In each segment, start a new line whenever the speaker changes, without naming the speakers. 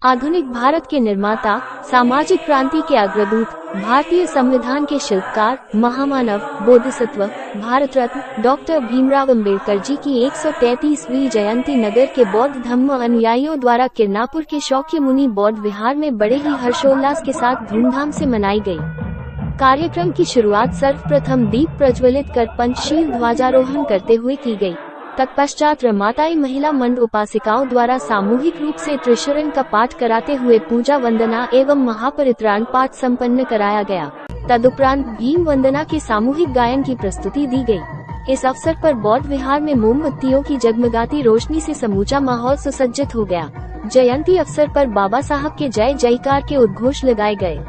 आधुनिक भारत के निर्माता, सामाजिक क्रांति के अग्रदूत, भारतीय संविधान के शिल्पकार, महामानव, बोधिसत्व, भारत रत्न डॉक्टर भीमराव अंबेडकर जी की 133वीं जयंती नगर के बौद्ध धम्म अनुयायियों द्वारा किरनापुर के शौक्य मुनि बौद्ध विहार में बड़े ही हर्षोल्लास के साथ धूमधाम से मनाई गई। कार्यक्रम की शुरुआत सर्वप्रथम दीप प्रज्वलित कर पंचशील ध्वजारोहण करते हुए की गई। तत्पश्चात रमाताई महिला मंड उपासिकाओं द्वारा सामूहिक रूप से त्रिशरण का पाठ कराते हुए पूजा वंदना एवं महापरित्राण पाठ संपन्न कराया गया। तदुपरांत भीम वंदना के सामूहिक गायन की प्रस्तुति दी गई। इस अवसर पर बौद्ध विहार में मोमबत्तियों की जगमगाती रोशनी से समूचा माहौल सुसज्जित हो गया। जयंती अवसर पर बाबा साहब के जय जयकार के उद्घोष लगाए गए।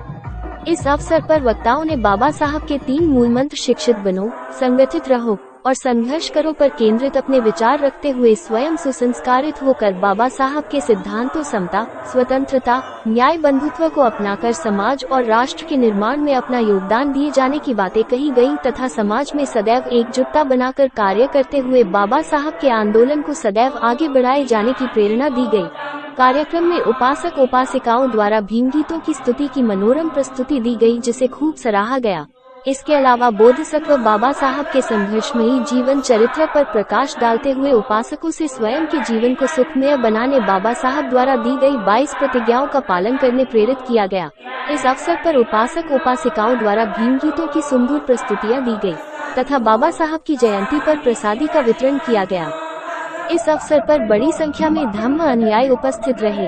इस अवसर पर वक्ताओं ने बाबा साहब के 3 मूल मंत्र शिक्षित बनो, संगठित रहो और संघर्ष करो पर केंद्रित अपने विचार रखते हुए स्वयं सुसंस्कारित होकर बाबा साहब के सिद्धांतों समता, स्वतंत्रता, न्याय, बंधुत्व को अपनाकर समाज और राष्ट्र के निर्माण में अपना योगदान दिए जाने की बातें कही गयी तथा समाज में सदैव एकजुटता बनाकर कार्य करते हुए बाबा साहब के आंदोलन को सदैव आगे बढ़ाए जाने की प्रेरणा दी गयी। कार्यक्रम में उपासक उपासिकाओं द्वारा भीम गीतों की स्तुति की मनोरम प्रस्तुति दी गई, जिसे खूब सराहा गया। इसके अलावा बोधिसत्व बाबा साहब के संघर्षमयी जीवन चरित्र पर प्रकाश डालते हुए उपासकों से स्वयं के जीवन को सुखमय बनाने बाबा साहब द्वारा दी गई 22 प्रतिज्ञाओं का पालन करने प्रेरित किया गया। इस अवसर पर उपासक उपासिकाओं द्वारा भीम गीतों की सुमधुर प्रस्तुतियां दी गई तथा बाबा साहब की जयंती पर प्रसादी का वितरण किया गया। इस अवसर पर बड़ी संख्या में धम्म अनुयायी उपस्थित रहे।